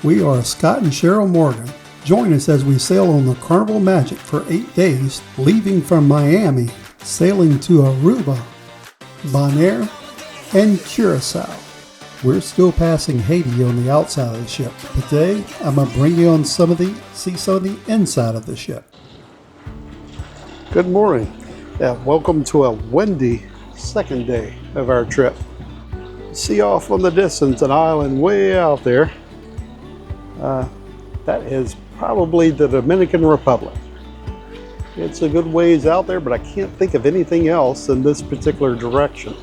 We are Scott and Cheryl Morgan. Join us as we sail on the Carnival Magic for 8 days, leaving from Miami, sailing to Aruba, Bonaire, and Curacao. We're still passing Haiti on the outside of the ship. Today, I'm going to bring you on see some of the inside of the ship. Good morning. Welcome to a windy second day of our trip. See off on the distance an island way out there. That is probably the Dominican Republic. It's a good ways out there, but I can't think of anything else in this particular direction.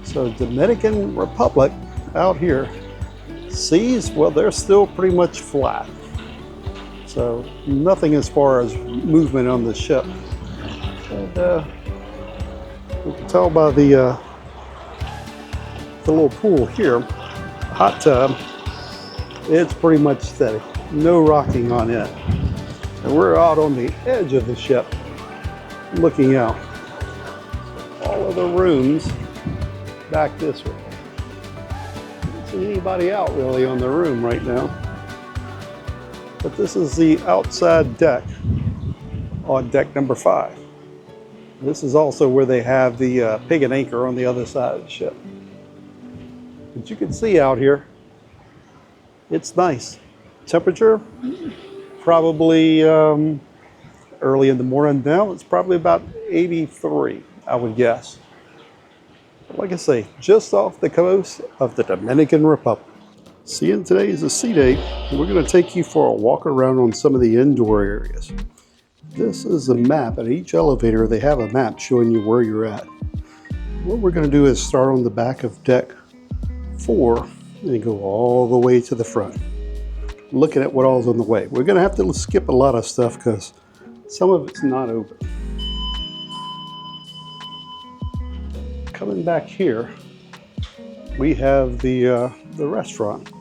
So Dominican Republic out here. Seas, well, they're still pretty much flat. So nothing as far as movement on the ship. And you can tell by the little pool here, hot tub, it's pretty much steady. No rocking on it. And we're out on the edge of the ship, looking out. All of the rooms back this way. Don't see anybody out really on the room right now. But this is the outside deck on deck number 5. This is also where they have the pig and anchor on the other side of the ship. But you can see out here, it's nice. Temperature, probably early in the morning now, it's probably about 83, I would guess. But like I say, just off the coast of the Dominican Republic. Seeing today is a sea day, we're going to take you for a walk around on some of the indoor areas. This is a map. At each elevator, they have a map showing you where you're at. What we're going to do is start on the back of deck 4 and go all the way to the front, looking at what all's on the way. We're going to have to skip a lot of stuff because some of it's not open. Coming back here, we have the restaurant.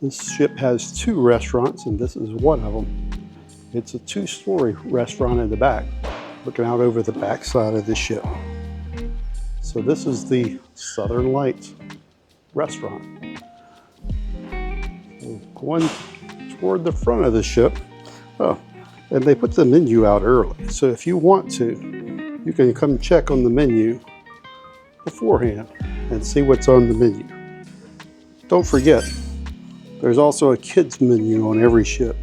This ship has 2 restaurants, and this is one of them. It's a 2-story restaurant in the back, looking out over the back side of the ship. So this is the Southern Lights restaurant. We're going toward the front of the ship. Oh, and they put the menu out early. So if you want to, you can come check on the menu beforehand and see what's on the menu. Don't forget, there's also a kids menu on every ship.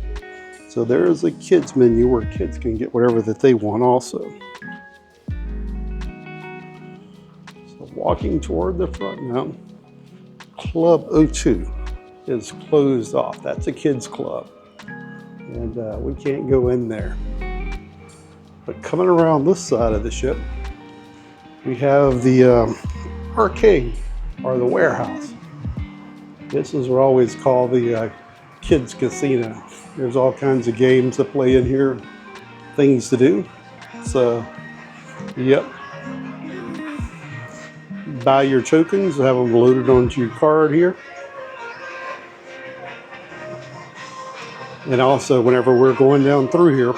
So there is a kids menu where kids can get whatever that they want also. So walking toward the front now, Club O2 is closed off. That's a kids club. And we can't go in there. But coming around this side of the ship, we have the arcade, or the warehouse. This is what I always call the kids casino. There's all kinds of games to play in here, things to do. So, yep. Buy your tokens, have them loaded onto your card here. And also, whenever we're going down through here,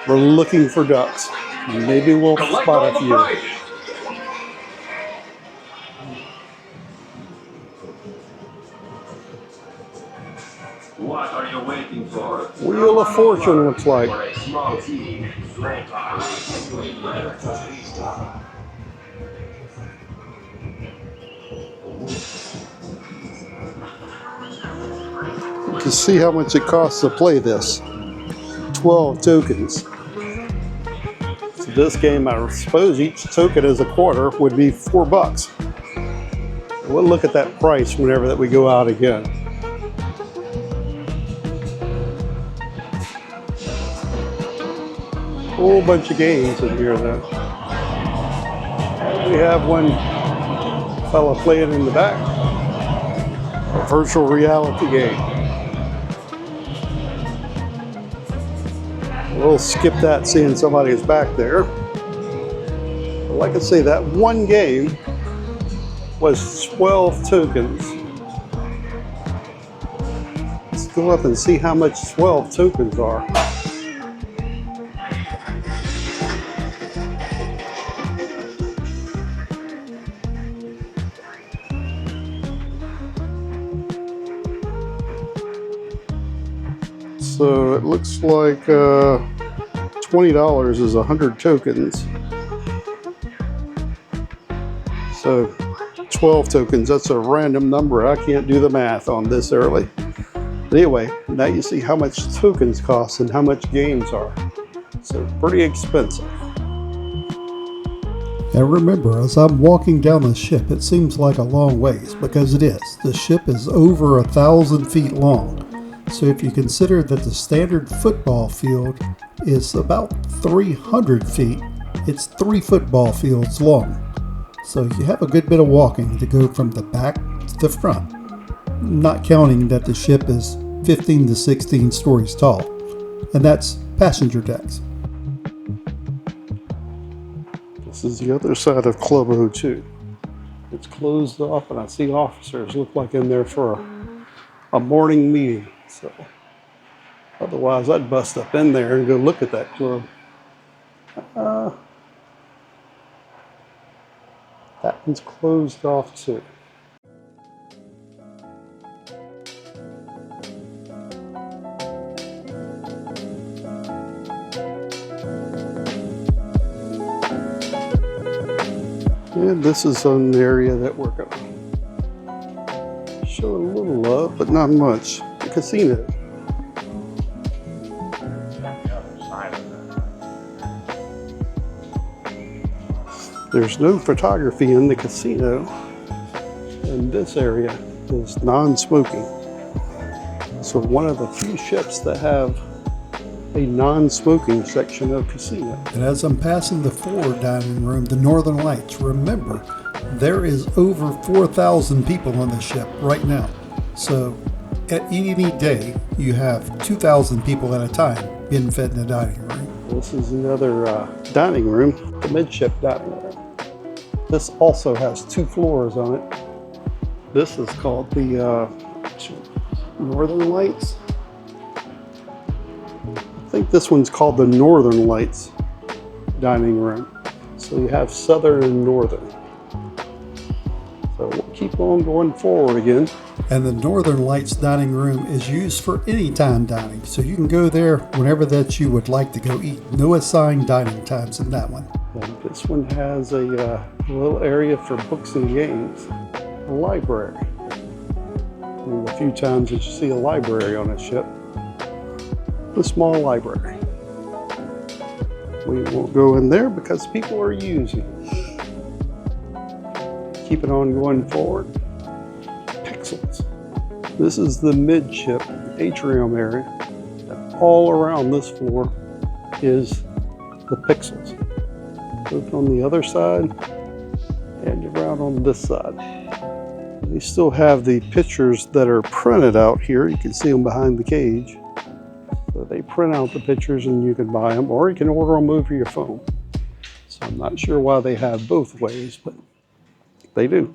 we're looking for ducks. Maybe we'll spot a few. What are you waiting for? Wheel of Fortune looks like. To see how much it costs to play this. 12 tokens. So this game, I suppose each token is a quarter, would be $4. We'll look at that price whenever that we go out again. Whole bunch of games in here though. We have one fella playing in the back. A virtual reality game. We'll skip that seeing somebody's back there. But like I say, that one game was 12 tokens. Let's go up and see how much 12 tokens are. So it looks like $20 is 100 tokens. So 12 tokens, that's a random number. I can't do the math on this early. But anyway, now you see how much tokens cost and how much games are. So pretty expensive. And remember, as I'm walking down the ship, it seems like a long ways, because it is. The ship is over 1,000 feet long. So if you consider that the standard football field is about 300 feet, it's 3 football fields long. So you have a good bit of walking to go from the back to the front, not counting that the ship is 15 to 16 stories tall, and that's passenger decks. This is the other side of Club O2. It's closed off, and I see officers look like in there for a morning meeting. So otherwise, I'd bust up in there and go look at that club. That one's closed off too. And this is an area that we're going to show a little love, but not much. The casino. There's no photography in the casino, and this area is non-smoking. So one of the few ships that have a non-smoking section of casino. And as I'm passing the forward dining room, the Northern Lights, remember, there is over 4,000 people on the ship right now. So at any day, you have 2,000 people at a time being fed in the dining room. This is another dining room, the midship dining room. This also has 2 floors on it. This is called the Northern Lights. I think this one's called the Northern Lights dining room. So you have Southern and Northern. So we'll keep on going forward again. And the Northern Lights dining room is used for anytime dining. So you can go there whenever that you would like to go eat. No assigned dining times in that one. And this one has a little area for books and games. A library. One of the few times that you see a library on a ship. A small library. We won't go in there because people are using it. Keep it on going forward. Pixels. This is the midship atrium area. And all around this floor is the pixels. Both on the other side and around on this side. They still have the pictures that are printed out here. You can see them behind the cage. So they print out the pictures and you can buy them, or you can order them over your phone. So I'm not sure why they have both ways, but they do.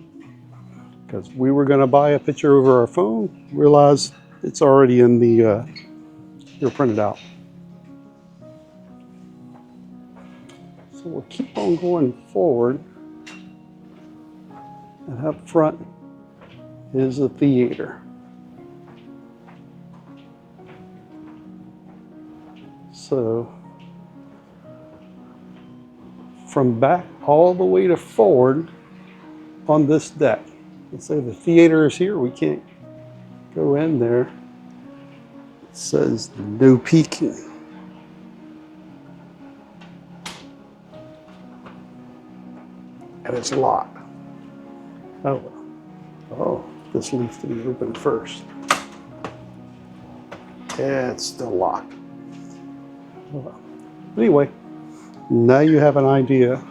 Because we were going to buy a picture over our phone, realized it's already in the, you're printed out. So we'll keep on going forward. And up front is the theater. So from back all the way to forward on this deck. Let's say the theater is here, we can't go in there. It says no peeking. And it's locked. Oh, this needs to be opened first. Yeah, it's still locked. But anyway, now you have an idea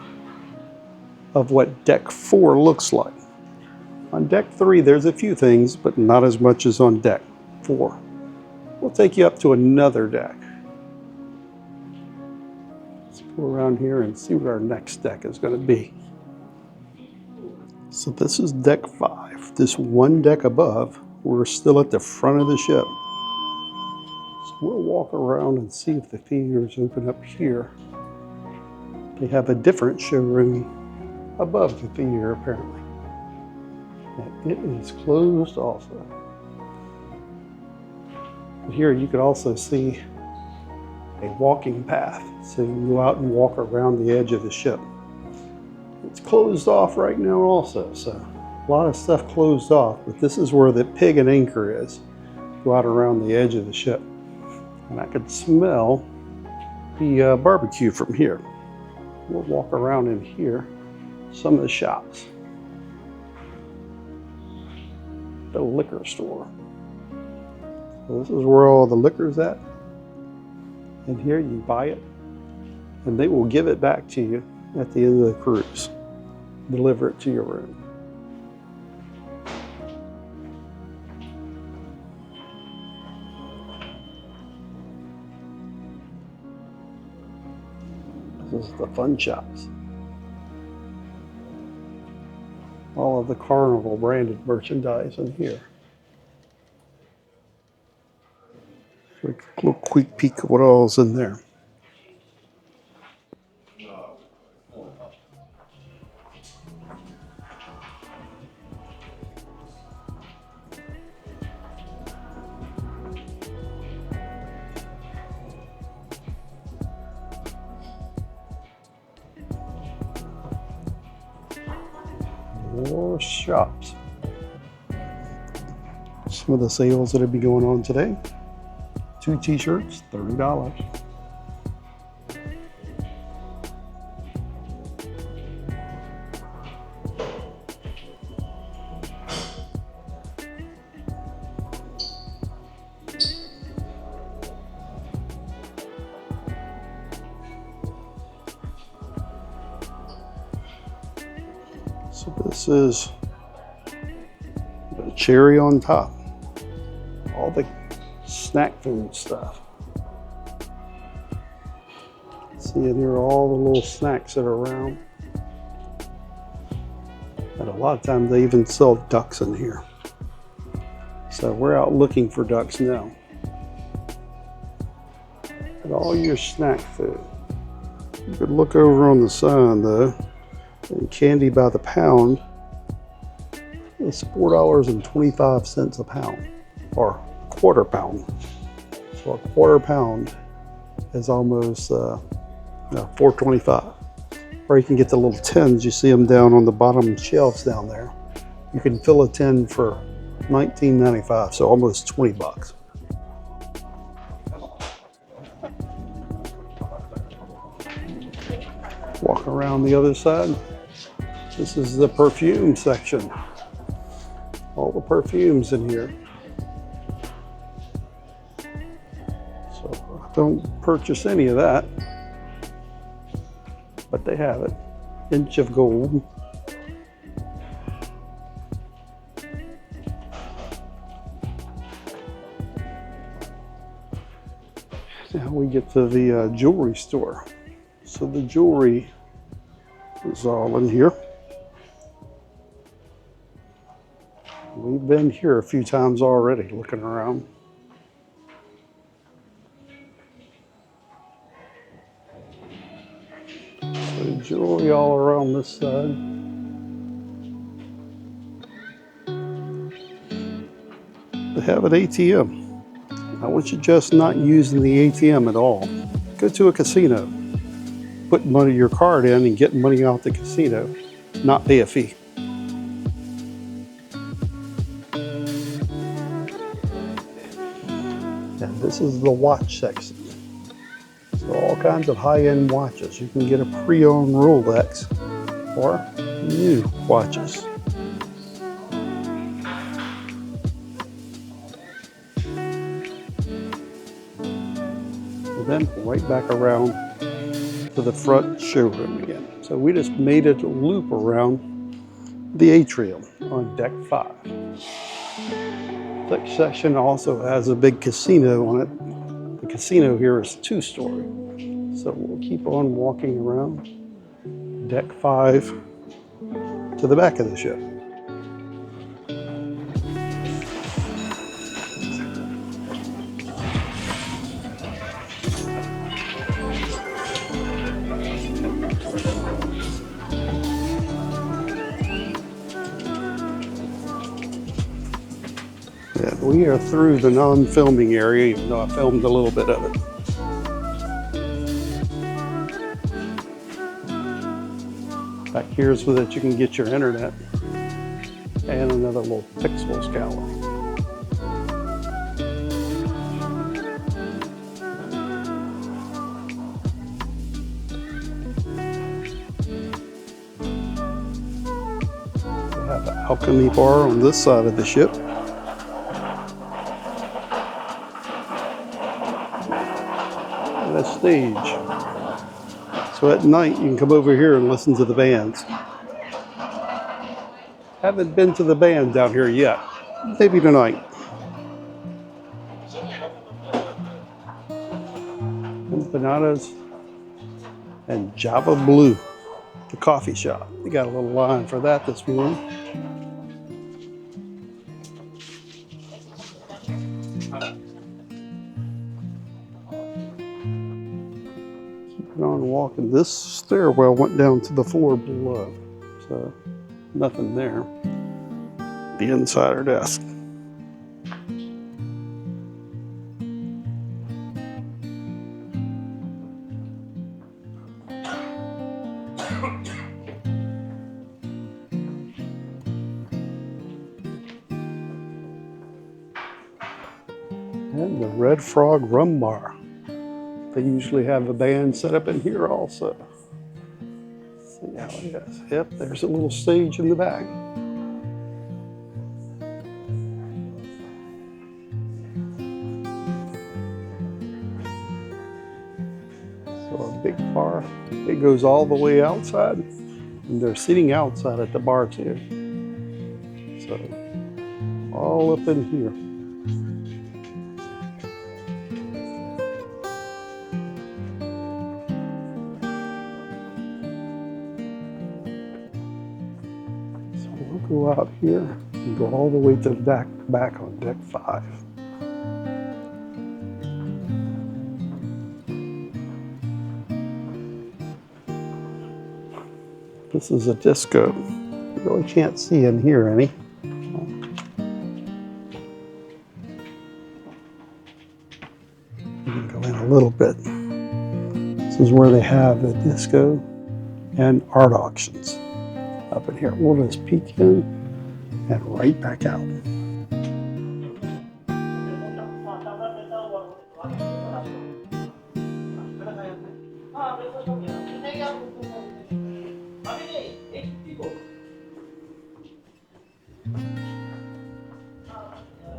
of what deck 4 looks like. On deck 3, there's a few things, but not as much as on deck 4. We'll take you up to another deck. Let's go around here and see what our next deck is going to be. So this is deck 5. This one deck above, we're still at the front of the ship. So we'll walk around and see if the theaters open up here. They have a different showroom above the theater apparently. And it is closed also. Here you could also see a walking path, so you can go out and walk around the edge of the ship. It's closed off right now also, so a lot of stuff closed off, but this is where the pig and anchor is. Go out around the edge of the ship. And I could smell the barbecue from here. We'll walk around in here, some of the shops. The liquor store. So this is where all the liquor's at. And here you buy it, and they will give it back to you at the end of the cruise. Deliver it to your room. This is the fun shops. All of the Carnival branded merchandise in here. A little quick peek at what all's in there. More shops. Some of the sales that'll be going on today. 2 t-shirts, $30. So this is the cherry on top. All the snack food stuff. See in here all the little snacks that are around. And a lot of times they even sell ducks in here. So we're out looking for ducks now. And all your snack food. You could look over on the side though. And candy by the pound is $4.25 a pound, or quarter pound. So a quarter pound is almost $4.25. Or you can get the little tins. You see them down on the bottom shelves down there. You can fill a tin for $19.95, so almost 20 bucks. Walk around the other side. This is the perfume section. All the perfumes in here. So I don't purchase any of that, but they have it. Inch of gold. Now we get to the jewelry store. So the jewelry is all in here. We've been here a few times already looking around. So jewelry all around this side. They have an ATM. I want you just not using the ATM at all. Go to a casino. Put money, your card in and get money out the casino. Not pay a fee. And this is the watch section. So all kinds of high-end watches. You can get a pre-owned Rolex or new watches. And then right back around to the front showroom again. So we just made a loop around the atrium on deck 5. That section also has a big casino on it. The casino here is 2-story. So we'll keep on walking around deck 5 to the back of the ship. We are through the non-filming area, even though I filmed a little bit of it. Back here is so that you can get your internet. And another little pixels gallery. We have an alchemy bar on this side of the ship. And a stage. So at night you can come over here and listen to the bands. Haven't been to the band down here yet. Maybe tonight. Empanadas and Java Blue, the coffee shop. We got a little line for that this morning. Keeping on walking. This stairwell went down to the floor below, so nothing there. The insider desk. And the Red Frog Rum Bar. They usually have a band set up in here also. Let's see how it is. Yep, there's a little stage in the back. So a big bar. It goes all the way outside. And they're sitting outside at the bar too. So all up in here. We'll go out here and go all the way to the back on deck 5. This is a disco. You really can't see in here any. You can go in a little bit. This is where they have the disco and art auctions. Up in here, we'll just peek in and right back out.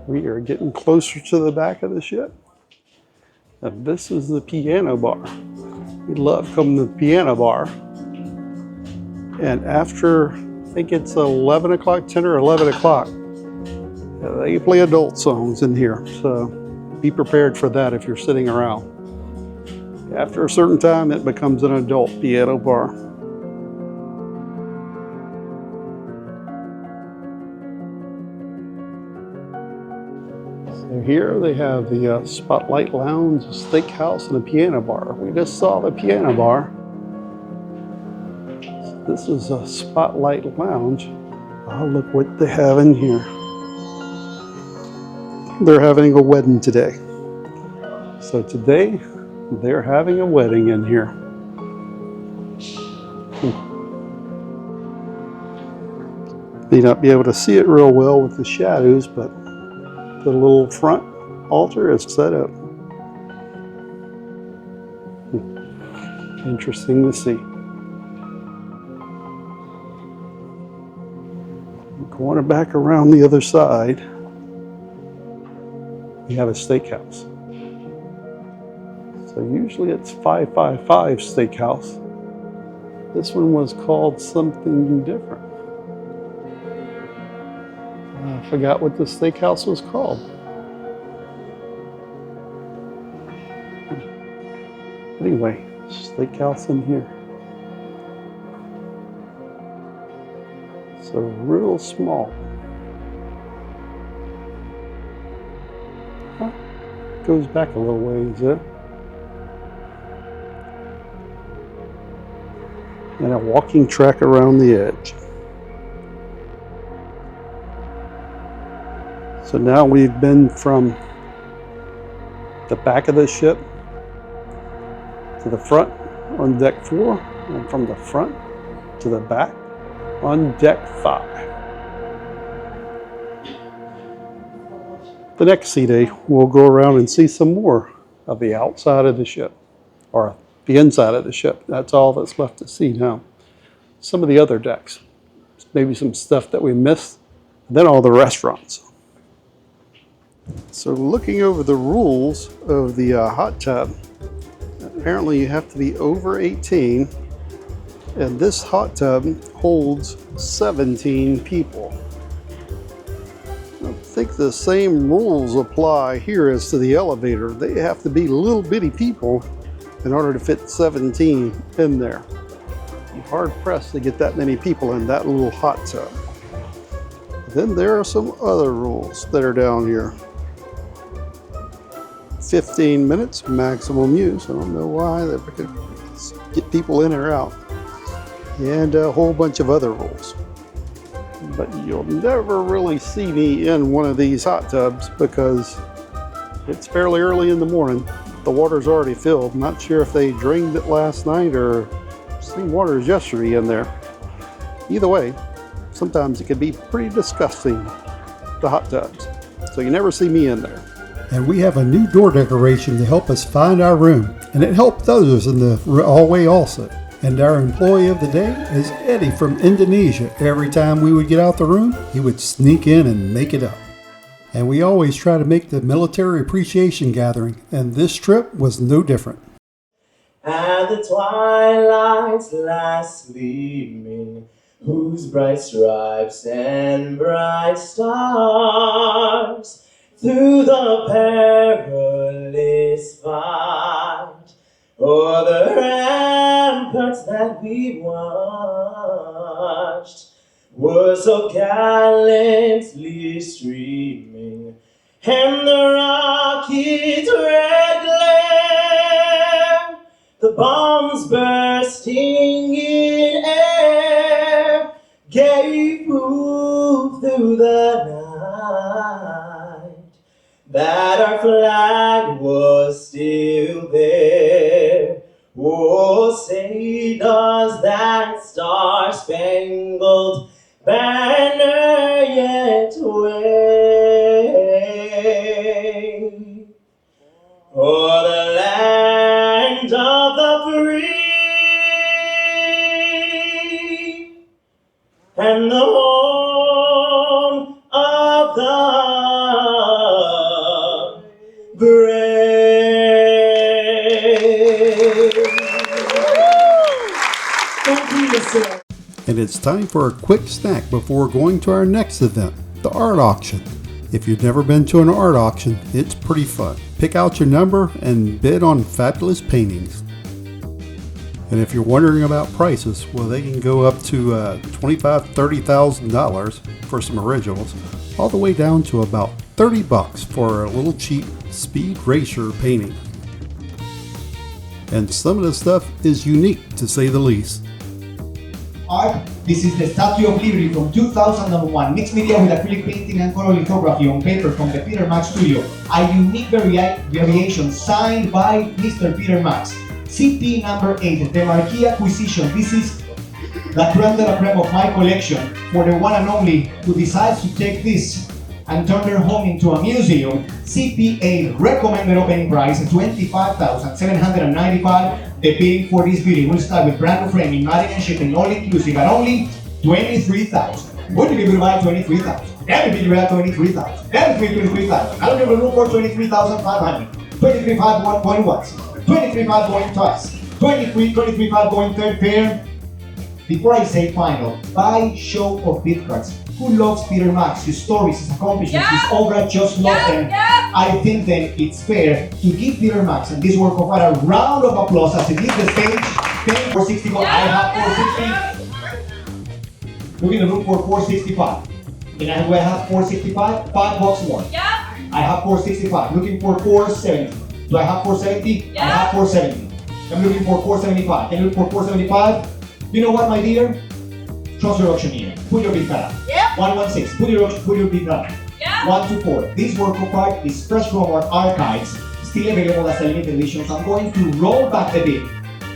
We are getting closer to the back of the ship. And this is the piano bar. We love coming to the piano bar. And after, I think it's 11 o'clock, 10 or 11 o'clock, they play adult songs in here. So be prepared for that if you're sitting around. After a certain time, it becomes an adult piano bar. So here they have the Spotlight Lounge, Steakhouse, and a piano bar. We just saw the piano bar. This is a Spotlight Lounge. Oh, look what they have in here. They're having a wedding today. So today, they're having a wedding in here. May not be able to see it real well with the shadows, but the little front altar is set up. Interesting to see. Going back around the other side, we have a steakhouse. So usually it's 555 Steakhouse. This one was called something different. I forgot what the steakhouse was called. Anyway, steakhouse in here. So real small. Goes back a little ways there. And a walking track around the edge. So now we've been from the back of the ship to the front on deck 4, and from the front to the back on deck 5. The next sea day, we'll go around and see some more of the outside of the ship, or the inside of the ship. That's all that's left to see now. Some of the other decks, maybe some stuff that we missed, and then all the restaurants. So looking over the rules of the hot tub, apparently you have to be over 18, and this hot tub holds 17 people. I think the same rules apply here as to the elevator. They have to be little bitty people in order to fit 17 in there. You're hard pressed to get that many people in that little hot tub. Then there are some other rules that are down here. 15 minutes maximum use. I don't know why, they could get people in or out. And a whole bunch of other rules. But you'll never really see me in one of these hot tubs because it's fairly early in the morning. The water's already filled. Not sure if they drained it last night or seen water yesterday in there. Either way, sometimes it can be pretty disgusting, the hot tubs. So you never see me in there. And we have a new door decoration to help us find our room, and it helped others in the hallway also. And our employee of the day is Eddie from Indonesia. Every time we would get out the room, he would sneak in and make it up. And we always try to make the military appreciation gathering, and this trip was no different. And the twilight's last gleaming, whose bright stripes and bright stars through the perilous fight o'er the ramparts that we watched were so gallantly streaming, and the rocket's red glare, the bombs bursting in air, gave proof through the night that our flag was still there. Oh, say does that star-spangled banner yet wave o'er the land of the free and the home of the brave. Thank you, sir. And it's time for a quick snack before going to our next event, the art auction. If you've never been to an art auction, it's pretty fun. Pick out your number and bid on fabulous paintings. And if you're wondering about prices, well, they can go up to $25,000, $30,000 for some originals, all the way down to about $30 for a little cheap speed racer painting. And some of the stuff is unique, to say the least. Art, this is the Statue of Liberty from 2001, mixed media with acrylic painting and color lithography on paper from the Peter Max studio. A unique variation signed by Mr. Peter Max. CP number 8, the Marquee Acquisition. This is the creme de la creme of my collection for the one and only who decides to take this and turn their home into a museum. CP8 recommended opening price $25,795. The bidding for this bidding will start with brand new framing, matting and shipping, all inclusive at only $23,000. Would you buy $23,000? Everybody will have $23,000. Everybody $23,000. I don't give a room for $23,500. $23,500 going once. $23,500 going twice. $23,500 going third pair. Before I say final, buy show of bid cards. Who loves Peter Max? His stories, his accomplishments, his obra, just love them. I think then it's fair to give Peter Max and this work of art a round of applause as he leaves the stage. Paying for 64. I have 460. Moving the room for 465. And I have 465. $5 more. I have 465. Looking for 470. Do I have 470? I have 470. I'm looking for 475. Can you look for 475? You know what, my dear? Trust your auctioneer. Put your bid card up. 116. Put your bid card up. 1 to 4. This workbook card is fresh from our archives, still available as a limited edition. So I'm going to roll back the bit.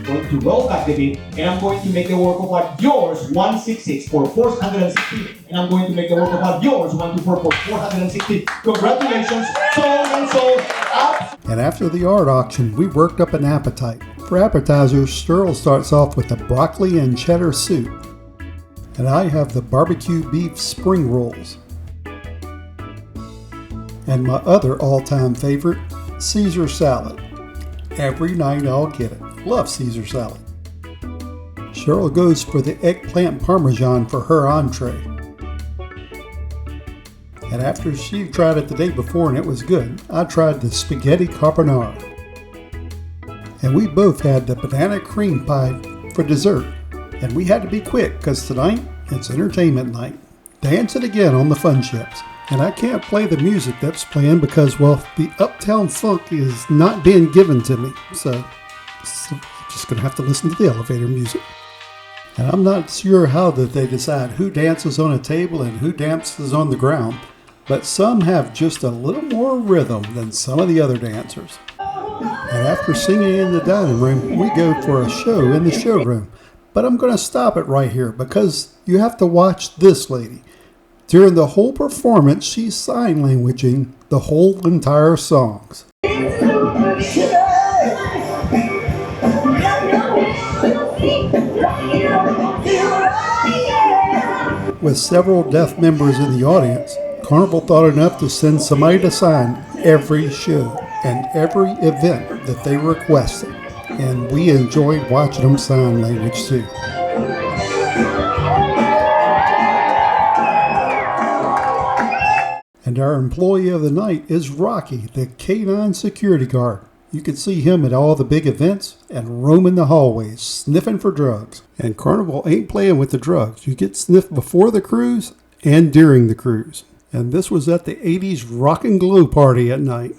And I'm going to make the workbook card yours 166 for 460. And I'm going to make the workbook card yours 124 for 460. Congratulations, sold and sold out. And after the art auction, we worked up an appetite. For appetizers, Sterl starts off with the broccoli and cheddar soup. And I have the barbecue beef spring rolls. And my other all-time favorite, Caesar salad. Every night I'll get it. Love Caesar salad. Cheryl goes for the eggplant parmesan for her entree. And after she tried it the day before and it was good, I tried the spaghetti carbonara. And we both had the banana cream pie for dessert. And we had to be quick because tonight it's entertainment night. Dance it again on the fun ships. And I can't play the music that's playing because, well, the Uptown Funk is not being given to me. So just going to have to listen to the elevator music. And I'm not sure how that they decide who dances on a table and who dances on the ground. But some have just a little more rhythm than some of the other dancers. And after singing in the dining room, we go for a show in the showroom. But I'm going to stop it right here because you have to watch this lady. During the whole performance, she's sign languaging the whole entire songs. With several deaf members in the audience, Carnival thought enough to send somebody to sign every show and every event that they requested. And we enjoyed watching them sign language too. And our employee of the night is Rocky, the K9 security guard. You can see him at all the big events and roaming the hallways, sniffing for drugs. And Carnival ain't playing with the drugs. You get sniffed before the cruise and during the cruise. And this was at the 80s rock and glow party at night.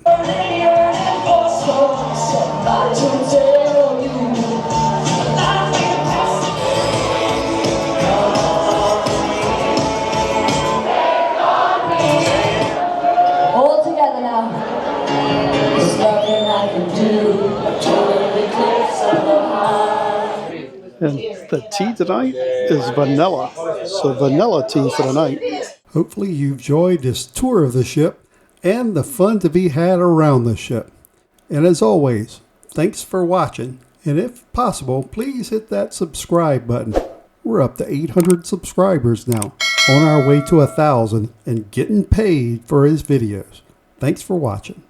And the tea tonight is vanilla. So vanilla tea for the night. Hopefully you enjoyed this tour of the ship and the fun to be had around the ship. And as always, thanks for watching. And if possible, please hit that subscribe button. We're up to 800 subscribers now, on our way to 1,000 and getting paid for his videos. Thanks for watching.